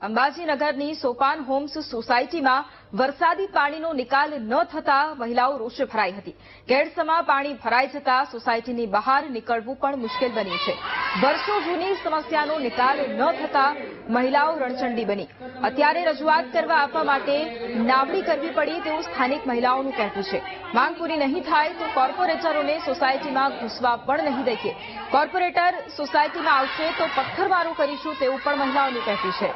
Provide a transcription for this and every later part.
અંબાજી નગરની સોપાન હોમ્સ સોસાયટીમાં વરસાદી પાણીનો નિકાલ ન થતા મહિલાઓ રોષે ભરાઈ હતી। કેડસમાં પાણી ભરાઈ જતા સોસાયટીની બહાર નીકળવું પણ મુશ્કેલ બન્યું છે। વર્ષો જૂની સમસ્યાનો નિકાલ ન થતા મહિલાઓ રણચંડી બની। અત્યારે રજૂઆત કરવા આપવા માટે નાવડી કરવી પડી તેવું સ્થાનિક મહિલાઓનું કહેવું છે। માંગ પૂરી નહીં થાય તો કોર્પોરેટરોને સોસાયટીમાં ઘૂસવા પણ નહીં દઈએ। કોર્પોરેટર સોસાયટીમાં આવશે તો પથ્થરમારો કરીશું તેવું પણ મહિલાઓનું કહેવું છે।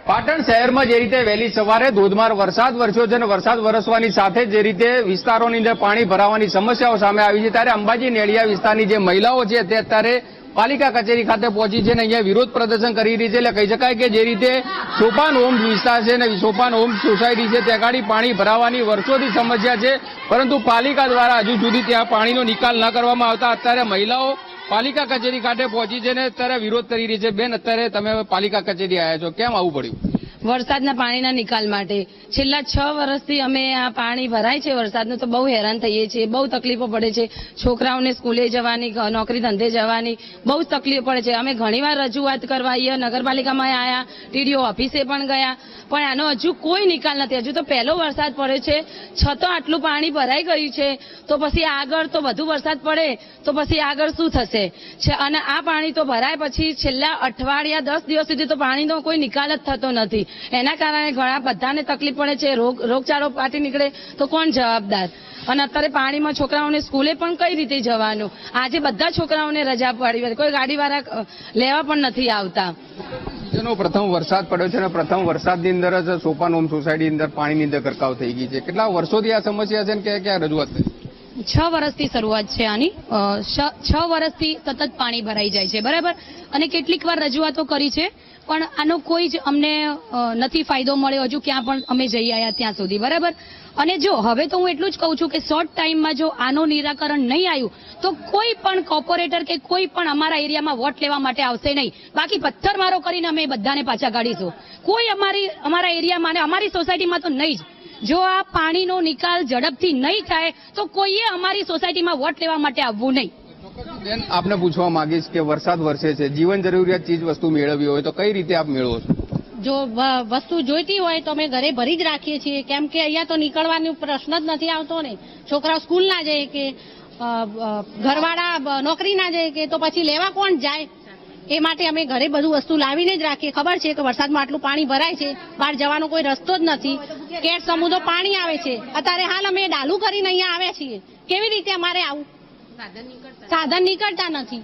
પાટણ શહેરમાં જે રીતે વહેલી સવારે ધોધમાર વરસાદ વરસ્યો છે અને વરસાદ વરસવાની સાથે જે રીતે વિસ્તારોની અંદર પાણી ભરાવાની સમસ્યાઓ સામે આવી છે ત્યારે અંબાજી નેળિયા વિસ્તારની જે મહિલાઓ છે તે અત્યારે પાલિકા કચેરી ખાતે પહોંચી છે અને અહીંયા વિરોધ પ્રદર્શન કરી રહી છે। એટલે કહી શકાય કે જે રીતે સોપાન હોમ્સ વિસ્તાર છે અને સોપાન હોમ્સ સોસાયટી છે ત્યાં આગળ પાણી ભરાવાની વર્ષોથી સમસ્યા છે, પરંતુ પાલિકા દ્વારા હજુ સુધી ત્યાં પાણીનો નિકાલ ન કરવામાં આવતા અત્યારે મહિલાઓ પાલિકા કચેરી ખાતે પહોંચી છે ને અત્યારે વિરોધ કરી રહી છે। બેન, અત્યારે તમે પાલિકા કચેરી આવ્યા છો, કેમ આવવું પડ્યું? વરસાદના પાણીના નિકાલ માટે છેલ્લા 6 વર્ષથી અમે આ પાણી ભરાય છે વરસાદનું તો બહુ હેરાન થઈએ છીએ, બહુ તકલીફો પડે છે। છોકરાઓને સ્કૂલે જવાની, નોકરી ધંધે જવાની બહુ જ તકલીફ પડે છે। અમે ઘણીવાર રજૂઆત કરવા અહીંયા નગરપાલિકામાં આવ્યા, ટીડીઓ ઓફિસે પણ ગયા, પણ આનો હજુ કોઈ નિકાલ નથી। હજુ તો પહેલો વરસાદ પડ્યો છે, છતાં આટલું પાણી ભરાઈ ગયું છે, તો પછી આગળ તો વધુ વરસાદ પડે તો પછી આગળ શું થશે? અને આ પાણી તો ભરાય પછી છેલ્લા અઠવાડિયા 10 દિવસ સુધી તો પાણીનો કોઈ નિકાલ જ થતો નથી। એના કારણે ઘણા બધાને તકલીફ પડે છે। રોગચાળો ફાટી નીકળે તો કોણ જવાબદાર? અને અત્યારે પાણીમાં છોકરાઓને સ્કૂલે પણ કઈ રીતે જવાનું? આજે બધા છોકરાઓને રજા પડી, કોઈ ગાડીવાળા લેવા પણ નથી આવતા। જેનો પ્રથમ વરસાદ પડ્યો છે અને પ્રથમ વરસાદની અંદર જ સોપાન હોમ સોસાયટીની અંદર પાણીની અંદર ગરકાવ થઈ ગઈ છે। કેટલા વર્ષોથી આ સમસ્યા છે ને ક્યાં રજૂઆત થઈ? 6 વર્ષથી શરૂઆત છે આની। 6 વર્ષથી સતત પાણી ભરાઈ જાય છે, બરાબર? અને કેટલીક વાર રજૂઆતો કરી છે, પણ આનો કોઈ જ અમને નથી ફાયદો મળ્યો હજુ ક્યાં પણ અમે જઈ આવ્યા ત્યાં સુધી, બરાબર? અને જો હવે તો હું એટલું જ કહું છું કે શોર્ટ ટાઈમમાં જો આનું નિરાકરણ નહીં આવ્યું તો કોઈ પણ કોર્પોરેટર કે કોઈ પણ અમારા એરિયામાં વોટ લેવા માટે આવશે નહીં। બાકી પથ્થરમારો કરીને અમે બધાને પાછા કાઢીશું। કોઈ અમારા એરિયામાં અને અમારી સોસાયટીમાં તો નહીં જ। જો આ પાણીનો નિકાલ ઝડપથી નહીં થાય તો કોઈએ અમારી સોસાયટીમાં વોટ લેવા માટે આવવું નહીં। બેન, આપને પૂછવા માંગીશ કે વરસાદ વરસે છે, જીવન જરૂરિયાત ચીજ વસ્તુ મેળવવી હોય તો કઈ રીતે આપ મેળવો છો? જો વસ્તુ જોઈતી હોય તો અમે ઘરે ભરી જ રાખીએ છીએ, કેમ કે અહીંયા તો નીકળવાનો પ્રશ્ન જ નથી આવતો ને। છોકરાઓ સ્કૂલ ના જાય કે ઘરવાળા નોકરી ના જાય કે તો પછી લેવા કોણ જાય? એ માટે અમે ઘરે બધું વસ્તુ લાવીને જ રાખીએ। ખબર છે કે વરસાદમાં આટલું પાણી ભરાય છે, બહાર જવાનો કોઈ રસ્તો જ નથી। કેટ સમુદ્ર પાણી આવે છે, અત્યારે હાલ અમે ડાલુ કરીને અહીંયા આવ્યા છીએ, કેવી રીતે અમારે આવું? સાધન નીકળતા નથી।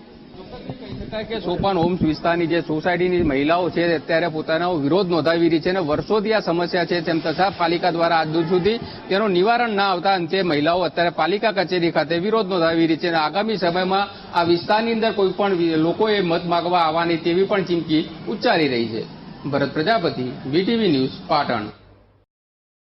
કે સોપાન હોમ્સ વિસ્તારની જે સોસાયટીની મહિલાઓ છે અત્યારે પોતાનો વિરોધ નોંધાવી રહી છે અને વર્ષોથી આ સમસ્યા છે, તેમ છતાં પાલિકા દ્વારા આજ સુધી તેનું નિવારણ ના આવતા અંતે મહિલાઓ અત્યારે પાલિકા કચેરી ખાતે વિરોધ નોંધાવી રહી છે અને આગામી સમયમાં આ વિસ્તારની અંદર કોઈ પણ લોકોએ મત માંગવા આવવાની તેવી પણ ચીમકી ઉચ્ચારી રહી છે। ભરત પ્રજાપતિ, વીટીવી ન્યૂઝ, પાટણ।